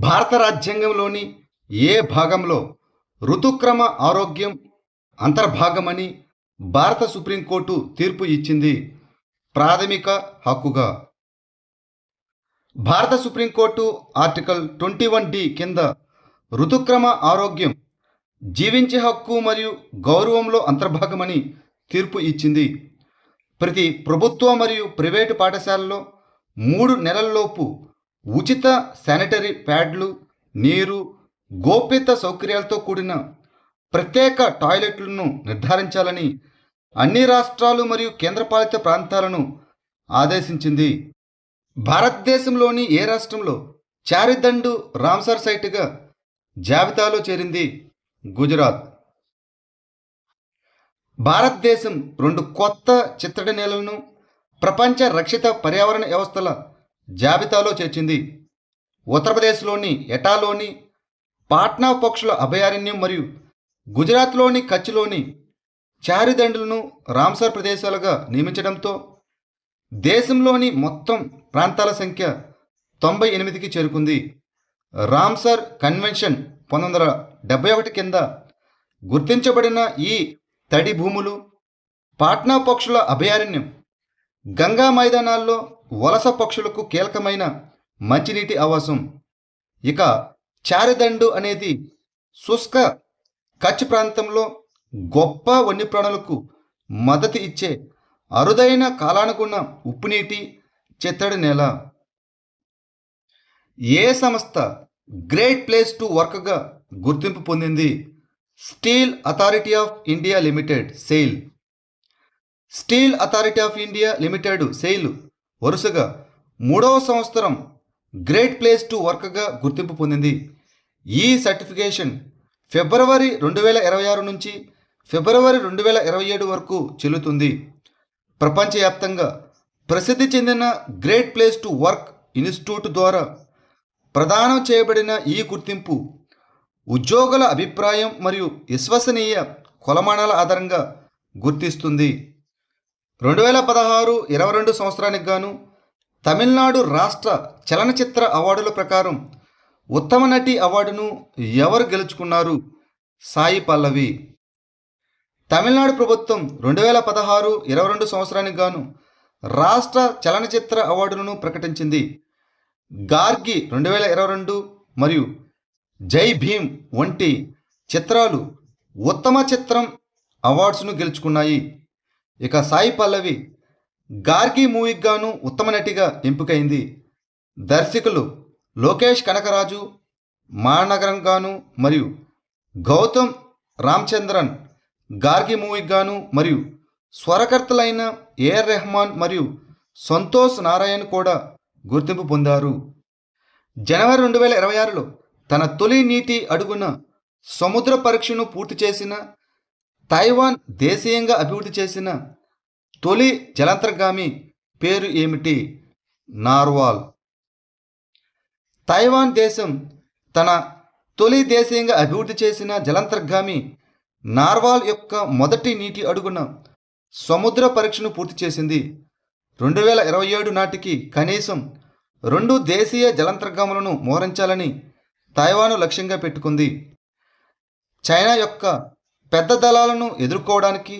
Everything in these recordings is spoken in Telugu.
భారత రాజ్యాంగంలోని ఏ భాగంలో ఋతుక్రమ ఆరోగ్యం అంతర్భాగమని భారత సుప్రీంకోర్టు తీర్పు ఇచ్చింది? ప్రాథమిక హక్కుగా. భారత సుప్రీంకోర్టు ఆర్టికల్ 21D కింద ఋతుక్రమ ఆరోగ్యం జీవించే హక్కు మరియు గౌరవంలో అంతర్భాగమని తీర్పు ఇచ్చింది. ప్రతి ప్రభుత్వ మరియు ప్రైవేటు పాఠశాలలో 3 నెలల్లోపు ఉచిత శానిటరీ ప్యాడ్లు, నీరు, గోప్యత సౌకర్యాలతో కూడిన ప్రత్యేక టాయిలెట్లను నిర్ధారించాలని అన్ని రాష్ట్రాలు మరియు కేంద్రపాలిత ప్రాంతాలను ఆదేశించింది. భారతదేశంలోని ఏ రాష్ట్రంలో చారిదండు రామ్సర్ సైట్గా జాబితాలో చేరింది? గుజరాత్. భారతదేశం 2 కొత్త చిత్తడి నేలలను ప్రపంచ రక్షిత పర్యావరణ వ్యవస్థల జాబితాలో చేర్చింది. ఉత్తరప్రదేశ్లోని ఎటాలోని పాట్నా పక్షుల అభయారణ్యం మరియు గుజరాత్లోని కచ్లోని చారిదండులను రామ్సర్ ప్రదేశాలుగా నియమించడంతో దేశంలోని మొత్తం ప్రాంతాల సంఖ్య 98కి చేరుకుంది. రామ్సర్ కన్వెన్షన్ 1971 కింద గుర్తించబడిన ఈ తడి భూములు పాట్నా పక్షుల అభయారణ్యం, గంగా మైదానాల్లో వలస పక్షులకు కీలకమైన మంచినీటి ఆవాసం. ఇక చారిదండు అనేది శుష్క కచ్ ప్రాంతంలో గొప్ప వన్యప్రాణులకు మద్దతు ఇచ్చే అరుదైన కాలానుగుణ ఉప్పునీటి చిత్తడి నేల. ఏ సంస్థ గ్రేట్ ప్లేస్ టు వర్క్గా గుర్తింపు పొందింది? Steel authority of India limited SAIL. Steel authority of India limited SAIL వరుసగా 3వ సంవత్సరం గ్రేట్ ప్లేస్ టు వర్క్గా గుర్తింపు పొందింది. ఈ సర్టిఫికేషన్ ఫిబ్రవరి 2026 నుంచి ఫిబ్రవరి 2027 వరకు చెల్లుతుంది. ప్రపంచవ్యాప్తంగా ప్రసిద్ధి చెందిన great place to work institute ద్వారా ప్రదానం చేయబడిన ఈ గుర్తింపు ఉద్యోగుల అభిప్రాయం మరియు విశ్వసనీయ కొలమానాల ఆధారంగా గుర్తిస్తుంది. 2016-22 సంవత్సరానికి గాను తమిళనాడు రాష్ట్ర చలనచిత్ర అవార్డుల ప్రకారం ఉత్తమ నటి అవార్డును ఎవరు గెలుచుకున్నారు? సాయి పల్లవి. తమిళనాడు ప్రభుత్వం 2016-22 సంవత్సరానికి గాను రాష్ట్ర చలనచిత్ర అవార్డులను ప్రకటించింది. గార్గి 2022 మరియు జై భీమ్ వంటి చిత్రాలు ఉత్తమ చిత్రం అవార్డ్స్ను గెలుచుకున్నాయి. ఇక సాయి పల్లవి గార్గి మూవీకి గాను ఉత్తమ నటిగా ఎంపికైంది. దర్శకులు లోకేష్ కనకరాజు మానగరం గాను మరియు గౌతమ్ రామచంద్రన్ గార్గి మూవీకి గాను మరియు స్వరకర్తలైన ఏఆర్ రెహమాన్ మరియు సంతోష్ నారాయణ్ కూడా గుర్తింపు పొందారు. జనవరి 2026లో తన తొలి నీటి అడుగున సముద్ర పరీక్షను పూర్తి చేసిన తైవాన్ దేశీయంగా అభివృద్ధి చేసిన తొలి జలాంతర్గామి పేరు ఏమిటి? నార్వాల్. తైవాన్ దేశం తన తొలి దేశీయంగా అభివృద్ధి చేసిన జలాంతర్గామి నార్వాల్ యొక్క మొదటి నీటి అడుగున సముద్ర పరీక్షను పూర్తి చేసింది. 2027 నాటికి కనీసం 2 దేశీయ జలాంతర్గాములను మోహరించాలని తైవాను లక్ష్యంగా పెట్టుకుంది. చైనా యొక్క పెద్ద దళాలను ఎదుర్కోవడానికి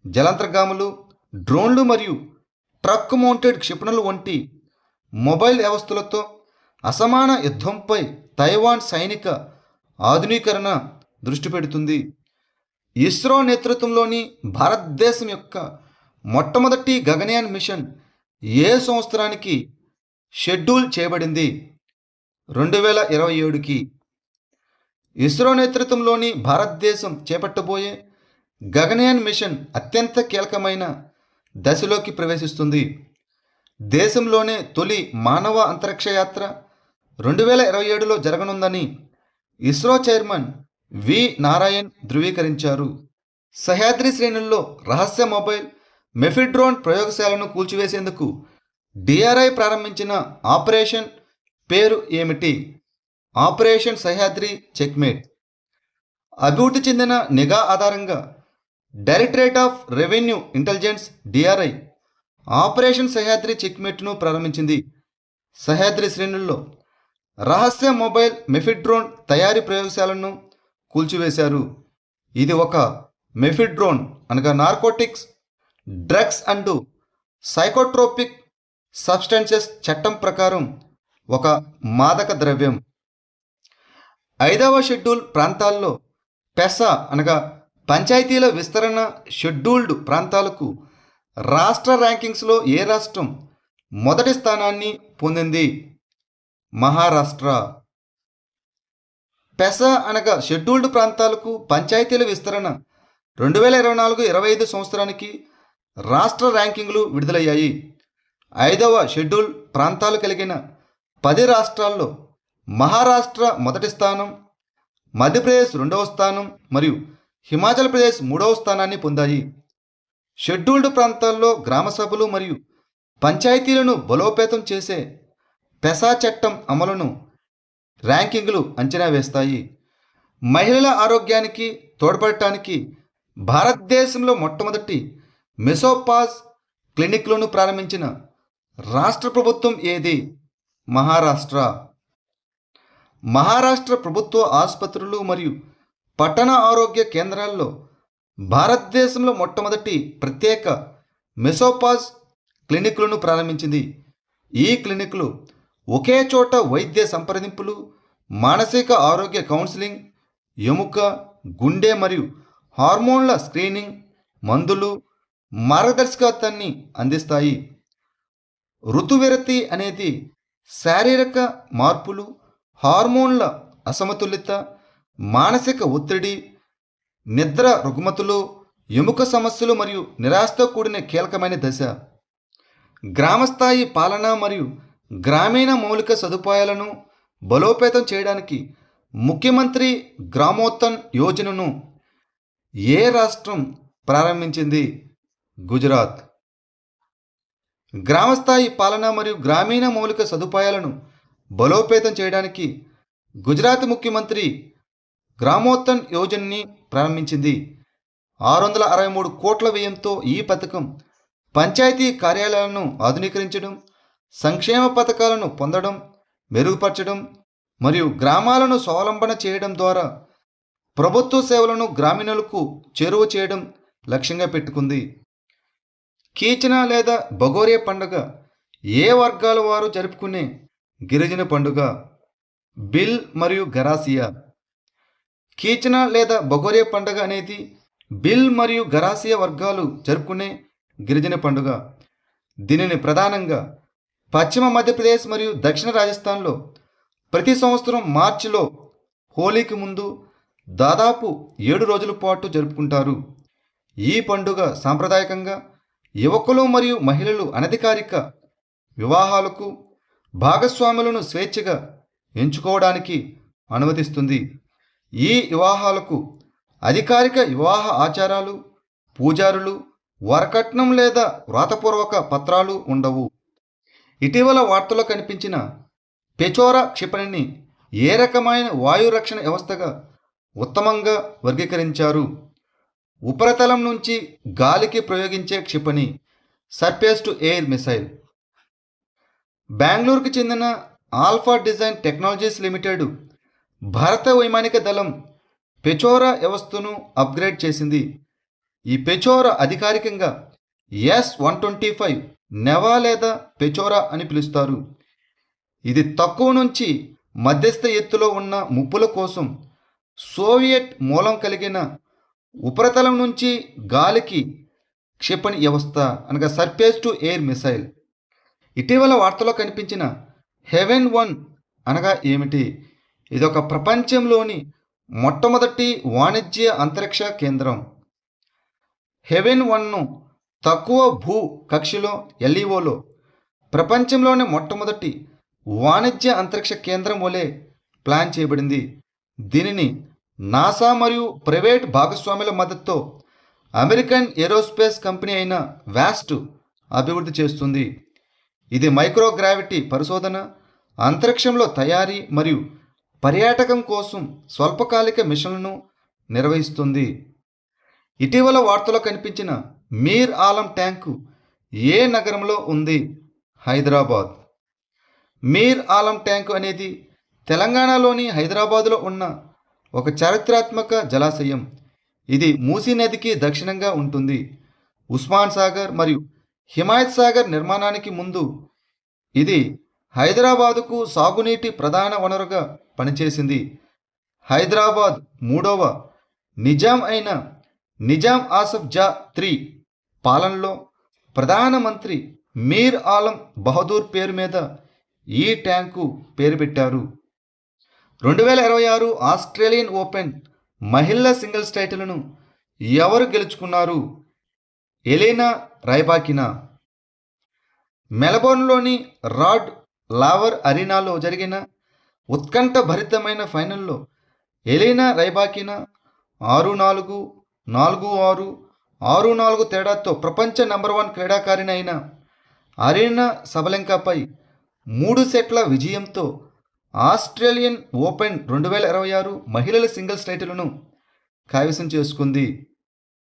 జలాంతర్గాములు, డ్రోన్లు మరియు ట్రక్ మౌంటెడ్ క్షిపణులు వంటి మొబైల్ వ్యవస్థలతో అసమాన యుద్ధంపై తైవాన్ సైనిక ఆధునీకరణ దృష్టి పెడుతుంది. ఇస్రో నేతృత్వంలోని భారతదేశం యొక్క మొట్టమొదటి గగనయాన్ మిషన్ ఏ సంవత్సరానికి షెడ్యూల్ చేయబడింది? 2027కి. ఇస్రో నేతృత్వంలోని భారతదేశం చేపట్టబోయే గగనయాన్ మిషన్ అత్యంత కీలకమైన దశలోకి ప్రవేశిస్తుంది. దేశంలోనే తొలి మానవ అంతరిక్ష యాత్ర 2027లో జరగనుందని ఇస్రో చైర్మన్ వి నారాయణ్ ధృవీకరించారు. సహ్యాద్రి శ్రేణుల్లో రహస్య మొబైల్ మెఫిడ్రోన్ ప్రయోగశాలను కూల్చివేసేందుకు డిఆర్ఐ ప్రారంభించిన ఆపరేషన్ పేరు ఏమిటి? Operation Sahyadri checkmate. అభివృద్ధి చెందిన నిఘా ఆధారంగా directorate of revenue intelligence DRI operation Sahyadri చెక్మేట్ను ప్రారంభించింది. సహ్యాద్రి శ్రేణుల్లో రహస్య మొబైల్ మెఫిడ్రోన్ తయారీ ప్రయోగశాలను కూల్చివేశారు. ఇది ఒక మెఫిడ్రోన్ అనగా narcotics, drugs and psychotropic substances చట్టం ప్రకారం ఒక మాదక ద్రవ్యం. 5వ షెడ్యూల్ ప్రాంతాల్లో పెసా అనగా పంచాయతీల విస్తరణ షెడ్యూల్డ్ ప్రాంతాలకు రాష్ట్ర ర్యాంకింగ్స్లో ఏ రాష్ట్రం మొదటి స్థానాన్ని పొందింది? మహారాష్ట్ర. పెసా అనగా షెడ్యూల్డ్ ప్రాంతాలకు పంచాయతీల విస్తరణ 2024-25 సంవత్సరానికి రాష్ట్ర ర్యాంకింగ్లు విడుదలయ్యాయి. 5వ షెడ్యూల్ ప్రాంతాలు కలిగిన 10 రాష్ట్రాల్లో మహారాష్ట్ర మొదటి స్థానం, మధ్యప్రదేశ్ 2వ స్థానం మరియు హిమాచల్ ప్రదేశ్ 3వ స్థానాన్ని పొందాయి. షెడ్యూల్డ్ ప్రాంతాల్లో గ్రామ సభలు మరియు పంచాయతీలను బలోపేతం చేసే పెసా చట్టం అమలును ర్యాంకింగ్లు అంచనా వేస్తాయి. మహిళల ఆరోగ్యానికి తోడ్పడటానికి భారతదేశంలో మొట్టమొదటి మెసోపాజ్ క్లినిక్లను ప్రారంభించిన రాష్ట్ర ప్రభుత్వం ఏది? మహారాష్ట్ర. మహారాష్ట్ర ప్రభుత్వ ఆసుపత్రులు మరియు పట్టణ ఆరోగ్య కేంద్రాల్లో భారతదేశంలో మొట్టమొదటి ప్రత్యేక మెసోపాజ్ క్లినిక్లను ప్రారంభించింది. ఈ క్లినిక్లు ఒకే చోట వైద్య సంప్రదింపులు, మానసిక ఆరోగ్య కౌన్సిలింగ్, ఎముక, గుండె మరియు హార్మోన్ల స్క్రీనింగ్, మందులు, మార్గదర్శకత్వాన్ని అందిస్తాయి. ఋతువిరతి అనేది శారీరక మార్పులు, హార్మోన్ల అసమతుల్యత, మానసిక ఒత్తిడి, నిద్ర రుగ్మతులు, ఎముక సమస్యలు మరియు నిరాశతో కూడిన కీలకమైన దశ. గ్రామస్థాయి పాలన మరియు గ్రామీణ మౌలిక సదుపాయాలను బలోపేతం చేయడానికి ముఖ్యమంత్రి గ్రామోత్తన్ యోజనను ఏ రాష్ట్రం ప్రారంభించింది? గుజరాత్. గ్రామస్థాయి పాలన మరియు గ్రామీణ మౌలిక సదుపాయాలను బలోపేతం చేయడానికి గుజరాత్ ముఖ్యమంత్రి గ్రామోత్తన్ యోజనని ప్రారంభించింది. 663 కోట్ల వ్యయంతో ఈ పథకం పంచాయతీ కార్యాలయాలను ఆధునీకరించడం, సంక్షేమ పథకాలను పొందడం, మెరుగుపరచడం మరియు గ్రామాలను స్వావలంబన చేయడం ద్వారా ప్రభుత్వ సేవలను గ్రామీణులకు చేరువ చేయడం లక్ష్యంగా పెట్టుకుంది. కీచన లేదా భగోరియా పండుగ ఏ వర్గాల వారు జరుపుకునే గిరిజన పండుగ? బిల్ మరియు గరాసియా. కీచన లేదా భగోరియా పండుగ అనేది బిల్ మరియు గరాసియా వర్గాలు జరుపుకునే గిరిజన పండుగ. దీనిని ప్రధానంగా పశ్చిమ మధ్యప్రదేశ్ మరియు దక్షిణ రాజస్థాన్లో ప్రతి సంవత్సరం మార్చిలో హోలీకి ముందు దాదాపు 7 రోజుల పాటు జరుపుకుంటారు. ఈ పండుగ సాంప్రదాయకంగా యువకులు మరియు మహిళలు అనధికారిక వివాహాలకు భాగస్వాములను స్వేచ్ఛగా ఎంచుకోవడానికి అనుమతిస్తుంది. ఈ వివాహాలకు అధికారిక వివాహ ఆచారాలు, పూజారులు, వరకట్నం లేదా వ్రాతపూర్వక పత్రాలు ఉండవు. ఇటీవల వార్తల్లో కనిపించిన పెచోరా క్షిపణిని ఏ రకమైన వాయు రక్షణ వ్యవస్థగా ఉత్తమంగా వర్గీకరించారు? ఉపరితలం నుంచి గాలికి ప్రయోగించే క్షిపణి, సర్ఫేస్ టు ఎయిర్ మిసైల్. బెంగళూరుకు చెందిన ఆల్ఫా డిజైన్ టెక్నాలజీస్ లిమిటెడ్ భారత వైమానిక దళం పెచోరా వ్యవస్థను అప్గ్రేడ్ చేసింది. ఈ పెచోరా అధికారికంగా S-125 నెవా లేదా పెచోరా అని పిలుస్తారు. ఇది తక్కువ నుంచి మధ్యస్థ ఎత్తులో ఉన్న ముప్పుల కోసం సోవియట్ మూలం కలిగిన ఉపరితలం నుంచి గాలికి క్షిపణి వ్యవస్థ అనగా సర్ఫేస్ టు ఎయిర్ మిసైల్. ఇటీవల వార్తలో కనిపించిన హెవెన్ 1 అనగా ఏమిటి? ఇదొక ప్రపంచంలోని మొట్టమొదటి వాణిజ్య అంతరిక్ష కేంద్రం. హెవెన్ 1ను తక్కువ భూ కక్షలో LEOలో ప్రపంచంలోని మొట్టమొదటి వాణిజ్య అంతరిక్ష కేంద్రం వలె ప్లాన్ చేయబడింది. దీనిని నాసా మరియు ప్రైవేట్ భాగస్వాముల మద్దతుతో అమెరికన్ ఏరోస్పేస్ కంపెనీ అయిన వాస్ట్ అభివృద్ధి చేస్తుంది. ఇది మైక్రోగ్రావిటీ పరిశోధన, అంతరిక్షంలో తయారీ మరియు పర్యాటకం కోసం స్వల్పకాలిక మిషన్లను నిర్వహిస్తుంది. ఇటీవల వార్తలో కనిపించిన మీర్ ఆలం ట్యాంకు ఏ నగరంలో ఉంది? హైదరాబాద్. మీర్ ఆలం ట్యాంకు అనేది తెలంగాణలోని హైదరాబాదులో ఉన్న ఒక చారిత్రాత్మక జలాశయం. ఇది మూసీ నదికి దక్షిణంగా ఉంటుంది. ఉస్మాన్ సాగర్ మరియు హిమాయత్ సాగర్ నిర్మాణానికి ముందు ఇది హైదరాబాదుకు సాగునీటి ప్రధాన వనరుగా పనిచేసింది. హైదరాబాద్ మూడవ నిజాం అయిన నిజాం ఆసఫ్ జా III పాలనలో ప్రధానమంత్రి మీర్ ఆలం బహదూర్ పేరు మీద ఈ ట్యాంకు పేరు పెట్టారు. 2026 ఆస్ట్రేలియన్ ఓపెన్ మహిళల సింగిల్స్ టైటిల్ను ఎవరు గెలుచుకున్నారు? Elena Rybakina. మెల్బోర్న్లోని రాడ్ లావర్ అరీనాలో జరిగిన ఉత్కంఠభరితమైన ఫైనల్లో ఎలీనా రైబాకినా 6-4, 4-6, 6-4 తేడాతో ప్రపంచ నంబర్ 1 క్రీడాకారిణి అయిన అరీనా సబలెంకాపై 3 సెట్ల విజయంతో ఆస్ట్రేలియన్ ఓపెన్ 2026 మహిళల సింగిల్స్ టైటిల్ను కైవసం చేసుకుంది.